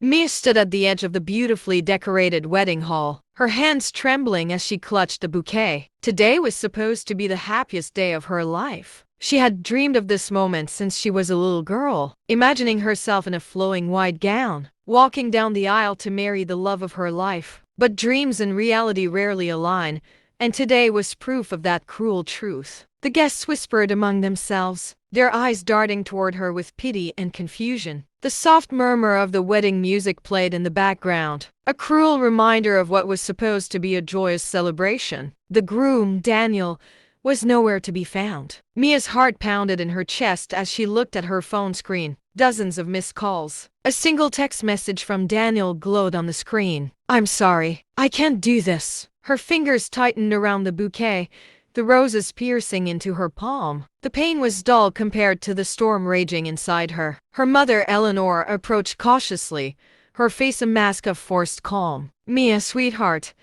Mia stood at the edge of the beautifully decorated wedding hall, her hands trembling as she clutched the bouquet. Today was supposed to be the happiest day of her life. She had dreamed of this moment since she was a little girl, imagining herself in a flowing white gown, walking down the aisle to marry the love of her life. But dreams and reality rarely align, and today was proof of that cruel truth. The guests whispered among themselves, their eyes darting toward her with pity and confusion. The soft murmur of the wedding music played in the background, a cruel reminder of what was supposed to be a joyous celebration. The groom, Daniel, was nowhere to be found. Mia's heart pounded in her chest as she looked at her phone screen. Dozens of missed calls. A single text message from Daniel glowed on the screen. "I'm sorry. I can't do this." Her fingers tightened around the bouquet, the roses piercing into her palm. The pain was dull compared to the storm raging inside her. Her mother, Eleanor, approached cautiously, her face a mask of forced calm. "Mia, sweetheart,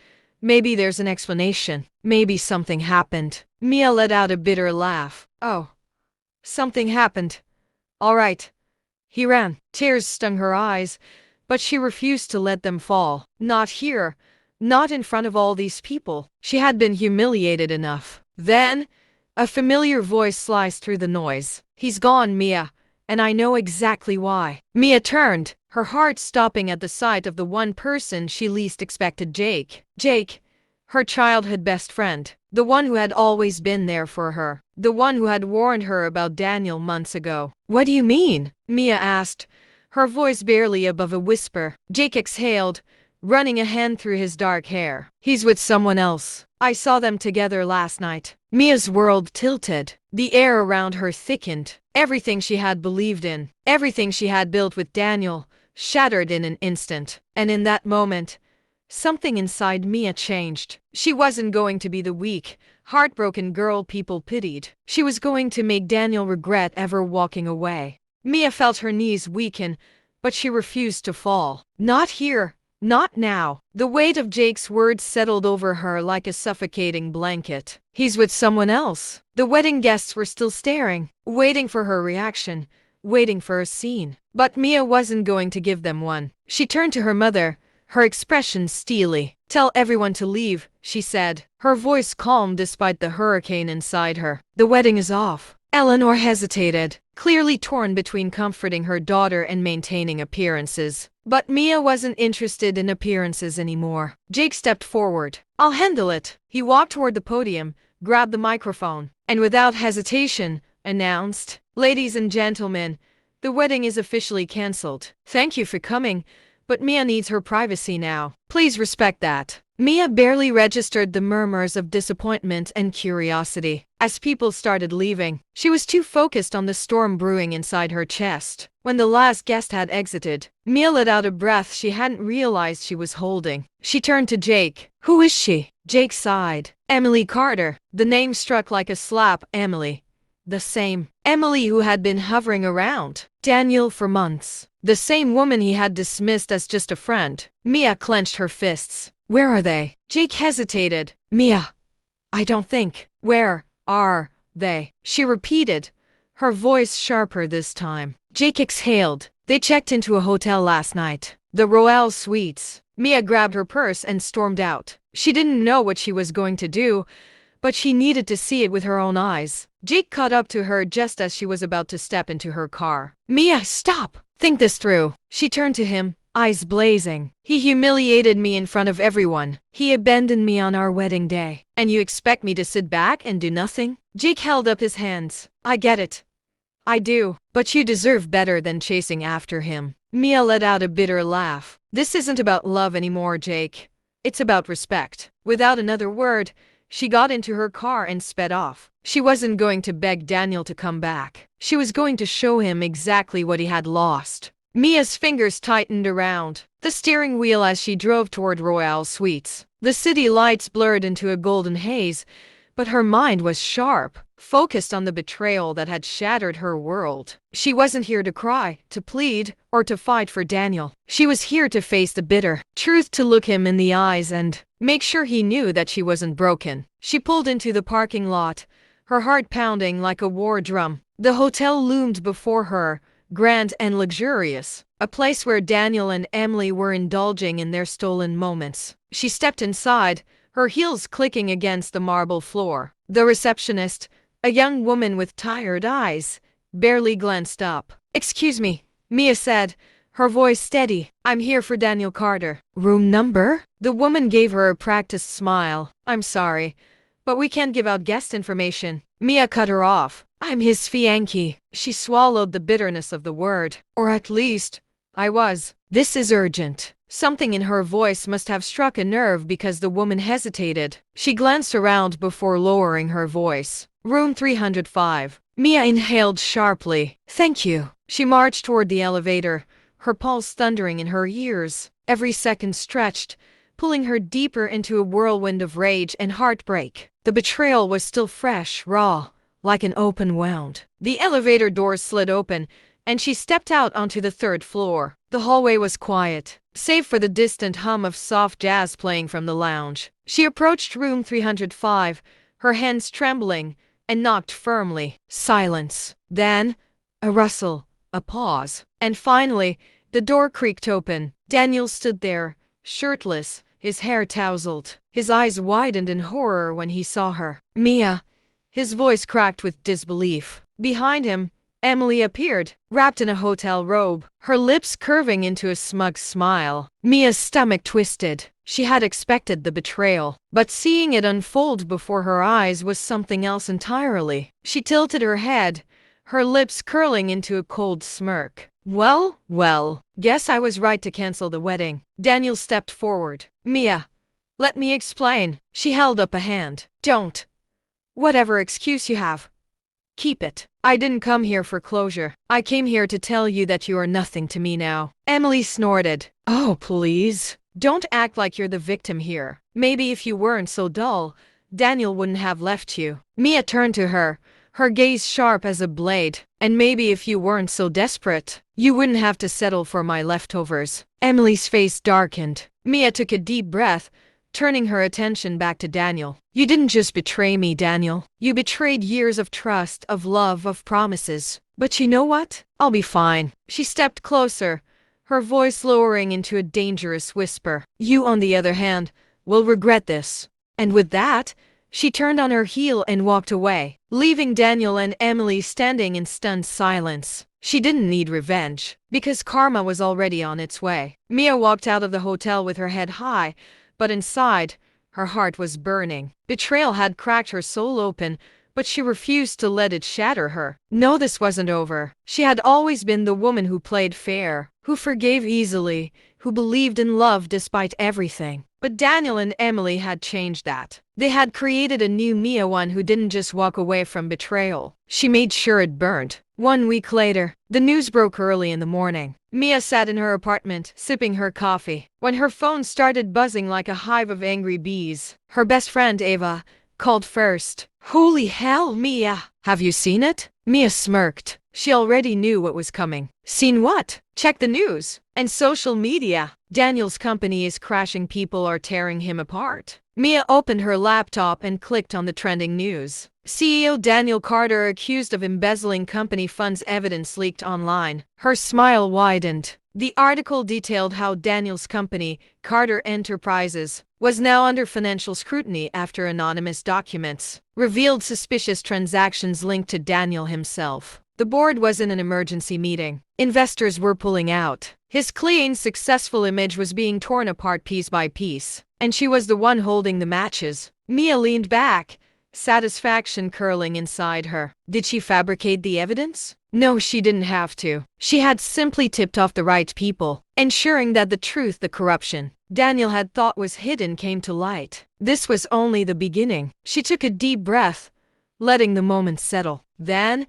maybe there's an explanation. Maybe something happened." Mia let out a bitter laugh. "Oh, something happened. All right." He ran. Tears stung her eyes, but she refused to let them fall. Not here. Not in front of all these people. She had been humiliated enough. Then, a familiar voice sliced through the noise. "He's gone, Mia, and I know exactly why." Mia turned, her heart stopping at the sight of the one person she least expected, Jake. Jake, her childhood best friend. The one who had always been there for her. The one who had warned her about Daniel months ago. "What do you mean?" Mia asked, her voice barely above a whisper. Jake exhaled, running a hand through his dark hair. "He's with someone else. I saw them together last night." Mia's world tilted. The air around her thickened. Everything she had believed in, everything she had built with Daniel, shattered in an instant. And in that moment, something inside Mia changed. She wasn't going to be the weak, heartbroken girl people pitied. She was going to make Daniel regret ever walking away. Mia felt her knees weaken, but she refused to fall. Not here. Not now. The weight of Jake's words settled over her like a suffocating blanket. "He's with someone else." The wedding guests were still staring, waiting for her reaction, waiting for a scene. But Mia wasn't going to give them one. She turned to her mother, her expression steely. "Tell everyone to leave," she said, her voice calm despite the hurricane inside her. "The wedding is off." Eleanor hesitated, clearly torn between comforting her daughter and maintaining appearances. But Mia wasn't interested in appearances anymore. Jake stepped forward. "I'll handle it." He walked toward the podium, grabbed the microphone, and without hesitation, announced, "Ladies and gentlemen, the wedding is officially canceled. Thank you for coming, but Mia needs her privacy now. Please respect that." Mia barely registered the murmurs of disappointment and curiosity. As people started leaving, she was too focused on the storm brewing inside her chest. When the last guest had exited, Mia let out a breath she hadn't realized she was holding. She turned to Jake. "Who is she?" Jake sighed. "Emily Carter." The name struck like a slap. Emily. The same Emily who had been hovering around Daniel for months. The same woman he had dismissed as just a friend. Mia clenched her fists. "Where are they?" Jake hesitated. "Mia, I don't think." "Where are they?" she repeated, her voice sharper this time. Jake exhaled. "They checked into a hotel last night. The Royal Suites." Mia grabbed her purse and stormed out. She didn't know what she was going to do, but she needed to see it with her own eyes. Jake caught up to her just as she was about to step into her car. "Mia, stop! Think this through." She turned to him, eyes blazing. "He humiliated me in front of everyone. He abandoned me on our wedding day. And you expect me to sit back and do nothing?" Jake held up his hands. "I get it. I do. But you deserve better than chasing after him." Mia let out a bitter laugh. "This isn't about love anymore, Jake. It's about respect." Without another word, she got into her car and sped off. She wasn't going to beg Daniel to come back. She was going to show him exactly what he had lost. Mia's fingers tightened around the steering wheel as she drove toward Royal Suites. The city lights blurred into a golden haze, but her mind was sharp, focused on the betrayal that had shattered her world. She wasn't here to cry, to plead, or to fight for Daniel. She was here to face the bitter truth, to look him in the eyes and make sure he knew that she wasn't broken. She pulled into the parking lot, her heart pounding like a war drum. The hotel loomed before her, grand and luxurious. a place where Daniel and Emily were indulging in their stolen moments. She stepped inside, her heels clicking against the marble floor. The receptionist, a young woman with tired eyes, barely glanced up. "Excuse me," Mia said, her voice steady. "I'm here for Daniel Carter." "Room number?" The woman gave her a practiced smile. "I'm sorry, but we can't give out guest information." Mia cut her off. "I'm his fiancé." She swallowed the bitterness of the word. "Or at least, I was." "This is urgent." Something in her voice must have struck a nerve because the woman hesitated. She glanced around before lowering her voice. "Room 305. Mia inhaled sharply. "Thank you." She marched toward the elevator, her pulse thundering in her ears. Every second stretched, pulling her deeper into a whirlwind of rage and heartbreak. The betrayal was still fresh, raw, like an open wound. The elevator doors slid open, and she stepped out onto the third floor. The hallway was quiet, save for the distant hum of soft jazz playing from the lounge. She approached room 305, her hands trembling, and knocked firmly. Silence. Then, a rustle, a pause, and finally, the door creaked open. Daniel stood there, shirtless, his hair tousled. His eyes widened in horror when he saw her. "Mia!" His voice cracked with disbelief. Behind him, Emily appeared, wrapped in a hotel robe, her lips curving into a smug smile. Mia's stomach twisted. She had expected the betrayal, but seeing it unfold before her eyes was something else entirely. She tilted her head, her lips curling into a cold smirk. Well, guess I was right to cancel the wedding." Daniel stepped forward. "Mia, let me explain." She held up a hand. "Don't. Whatever excuse you have, keep it. I didn't come here for closure. I came here to tell you that you are nothing to me now." Emily snorted. "Oh, please. Don't act like you're the victim here. Maybe if you weren't so dull, Daniel wouldn't have left you." Mia turned to her, her gaze sharp as a blade. "And maybe if you weren't so desperate, you wouldn't have to settle for my leftovers." Emily's face darkened. Mia took a deep breath, turning her attention back to Daniel. "You didn't just betray me, Daniel. You betrayed years of trust, of love, of promises. But you know what? I'll be fine." She stepped closer, her voice lowering into a dangerous whisper. "You, on the other hand, will regret this." And with that, she turned on her heel and walked away, leaving Daniel and Emily standing in stunned silence. She didn't need revenge, because karma was already on its way. Mia walked out of the hotel with her head high, but inside, her heart was burning. Betrayal had cracked her soul open, but she refused to let it shatter her. No, this wasn't over. She had always been the woman who played fair, who forgave easily, who believed in love despite everything. But Daniel and Emily had changed that. They had created a new Mia, one who didn't just walk away from betrayal. She made sure it burned. 1 week later, the news broke early in the morning. Mia sat in her apartment, sipping her coffee, when her phone started buzzing like a hive of angry bees. Her best friend, Ava, called first. "Holy hell, Mia! Have you seen it?" Mia smirked. She already knew what was coming. "Seen what?" "Check the news and social media. Daniel's company is crashing. People are tearing him apart." Mia opened her laptop and clicked on the trending news. CEO Daniel Carter accused of embezzling company funds, evidence leaked online. Her smile widened. The article detailed how Daniel's company, Carter Enterprises, was now under financial scrutiny after anonymous documents revealed suspicious transactions linked to Daniel himself. The board was in an emergency meeting. Investors were pulling out. His clean, successful image was being torn apart piece by piece, and she was the one holding the matches. Mia leaned back, satisfaction curling inside her. Did she fabricate the evidence? No, she didn't have to. She had simply tipped off the right people, ensuring that the truth, the corruption Daniel had thought was hidden, came to light. This was only the beginning. She took a deep breath, letting the moment settle. Then,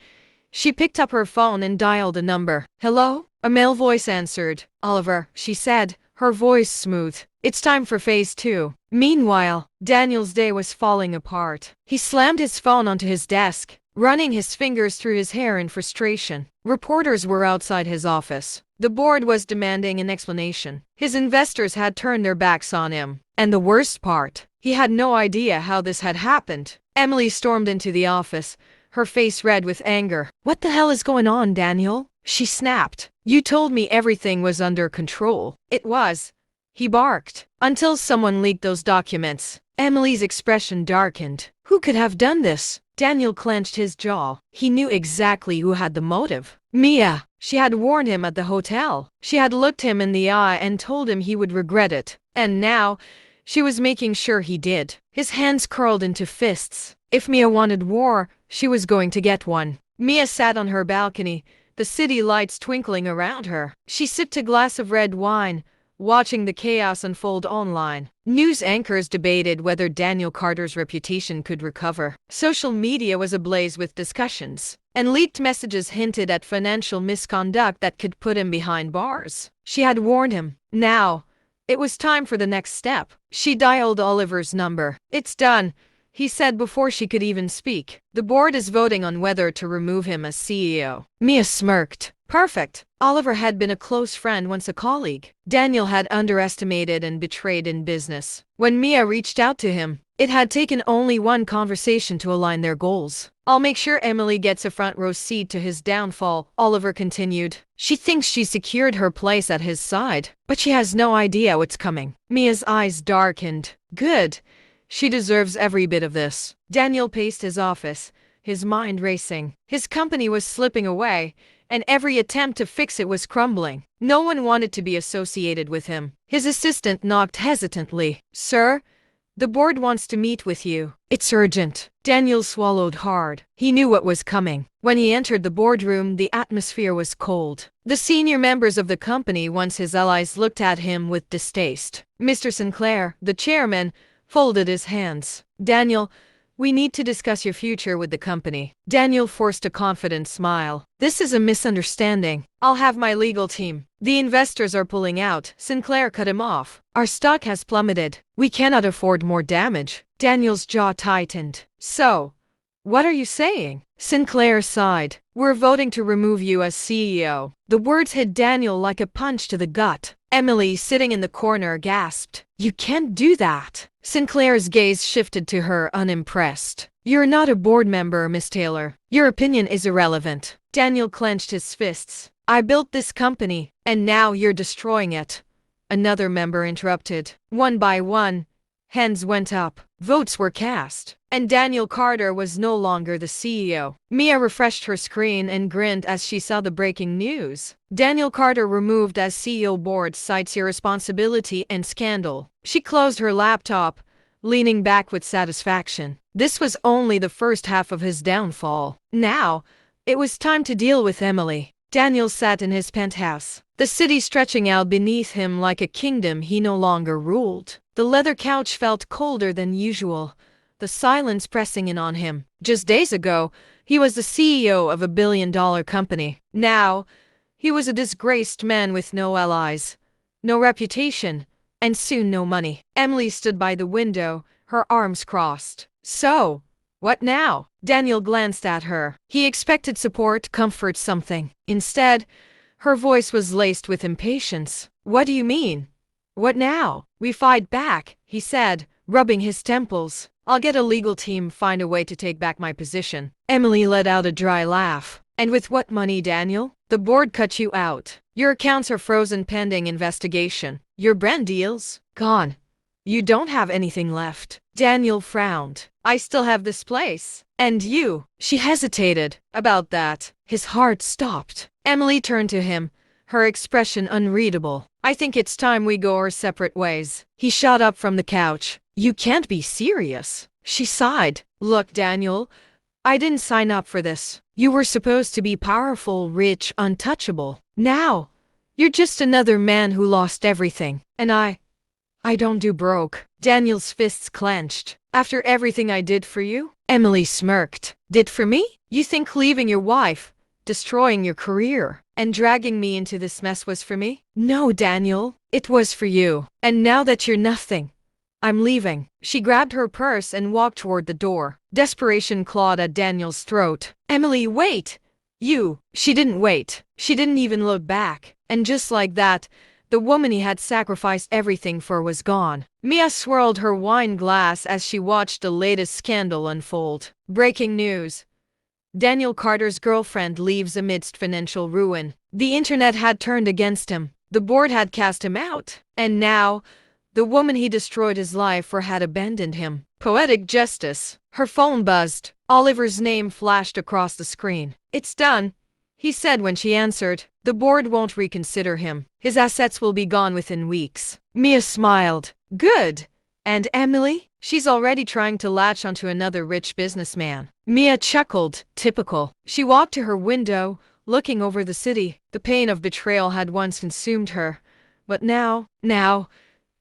she picked up her phone and dialed a number. "Hello?" A male voice answered. "Oliver," she said, her voice smooth. "It's time for phase 2. Meanwhile, Daniel's day was falling apart. He slammed his phone onto his desk, running his fingers through his hair in frustration. Reporters were outside his office. The board was demanding an explanation. His investors had turned their backs on him. And the worst part, he had no idea how this had happened. Emily stormed into the office, her face red with anger. "What the hell is going on, Daniel?" she snapped. You told me everything was under control. It was, he barked, until someone leaked those documents. Emily's expression darkened. Who could have done this? Daniel clenched his jaw. He knew exactly who had the motive. Mia. She had warned him at the hotel. She had looked him in the eye and told him he would regret it. And now, she was making sure he did. His hands curled into fists. If Mia wanted war, she was going to get one. Mia sat on her balcony, the city lights twinkling around her. She sipped a glass of red wine, watching the chaos unfold online. News anchors debated whether Daniel Carter's reputation could recover. Social media was ablaze with discussions, and leaked messages hinted at financial misconduct that could put him behind bars. She had warned him. Now, it was time for the next step. She dialed Oliver's number. It's done, he said before she could even speak. The board is voting on whether to remove him as CEO. Mia smirked. Perfect. Oliver had been a close friend, once a colleague. Daniel had underestimated and betrayed in business. When Mia reached out to him, it had taken only one conversation to align their goals. I'll make sure Emily gets a front row seat to his downfall, Oliver continued. She thinks she secured her place at his side, but she has no idea what's coming. Mia's eyes darkened. Good. She deserves every bit of this. Daniel paced his office, his mind racing. His company was slipping away, and every attempt to fix it was crumbling. No one wanted to be associated with him. His assistant knocked hesitantly. Sir, the board wants to meet with you. It's urgent. Daniel swallowed hard. He knew what was coming. When he entered the boardroom, the atmosphere was cold. The senior members of the company, once his allies, looked at him with distaste. Mr. Sinclair, the chairman, folded his hands. Daniel, we need to discuss your future with the company. Daniel forced a confident smile. This is a misunderstanding. I'll have my legal team. The investors are pulling out. Sinclair cut him off. Our stock has plummeted. We cannot afford more damage. Daniel's jaw tightened. So, what are you saying? Sinclair sighed. We're voting to remove you as CEO. The words hit Daniel like a punch to the gut. Emily, sitting in the corner, gasped. You can't do that. Sinclair's gaze shifted to her, unimpressed. You're not a board member, Miss Taylor. Your opinion is irrelevant. Daniel clenched his fists. I built this company, and now you're destroying it. Another member interrupted. One by one, hands went up. Votes were cast, and Daniel Carter was no longer the CEO. Mia refreshed her screen and grinned as she saw the breaking news. Daniel Carter removed as CEO, board cites irresponsibility and scandal. She closed her laptop, leaning back with satisfaction. This was only the first half of his downfall. Now, it was time to deal with Emily. Daniel sat in his penthouse, the city stretching out beneath him like a kingdom he no longer ruled. The leather couch felt colder than usual, the silence pressing in on him. Just days ago, he was the CEO of a billion-dollar company. Now, he was a disgraced man with no allies, no reputation, and soon no money. Emily stood by the window, her arms crossed. So, what now? Daniel glanced at her. He expected support, comfort, something. Instead, her voice was laced with impatience. What do you mean? What now? We fight back, he said, rubbing his temples. I'll get a legal team, find a way to take back my position. Emily let out a dry laugh. And with what money, Daniel? The board cut you out. Your accounts are frozen pending investigation. Your brand deals? Gone. You don't have anything left. Daniel frowned. I still have this place. And you? She hesitated. About that. His heart stopped. Emily turned to him, her expression unreadable. I think it's time we go our separate ways. He shot up from the couch. You can't be serious. She sighed. Look, Daniel, I didn't sign up for this. You were supposed to be powerful, rich, untouchable. Now, you're just another man who lost everything. And I don't do broke. Daniel's fists clenched. After everything I did for you? Emily smirked. Did for me? You think leaving your wife, destroying your career, and dragging me into this mess was for me? No, Daniel, it was for you. And now that you're nothing, I'm leaving. She grabbed her purse and walked toward the door. Desperation clawed at Daniel's throat. Emily, wait! You! She didn't wait. She didn't even look back. And just like that, the woman he had sacrificed everything for was gone. Mia swirled her wine glass as she watched the latest scandal unfold. Breaking news. Daniel Carter's girlfriend leaves amidst financial ruin. The internet had turned against him. The board had cast him out. And now, the woman he destroyed his life for had abandoned him. Poetic justice. Her phone buzzed. Oliver's name flashed across the screen. "It's done," he said when she answered. "The board won't reconsider him. His assets will be gone within weeks." Mia smiled. "Good. And Emily? She's already trying to latch onto another rich businessman." Mia chuckled. Typical. She walked to her window, looking over the city. The pain of betrayal had once consumed her. But now,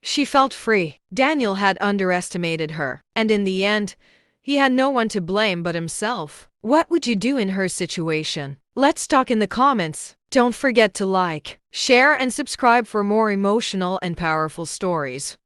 she felt free. Daniel had underestimated her. And in the end, he had no one to blame but himself. What would you do in her situation? Let's talk in the comments. Don't forget to like, share, and subscribe for more emotional and powerful stories.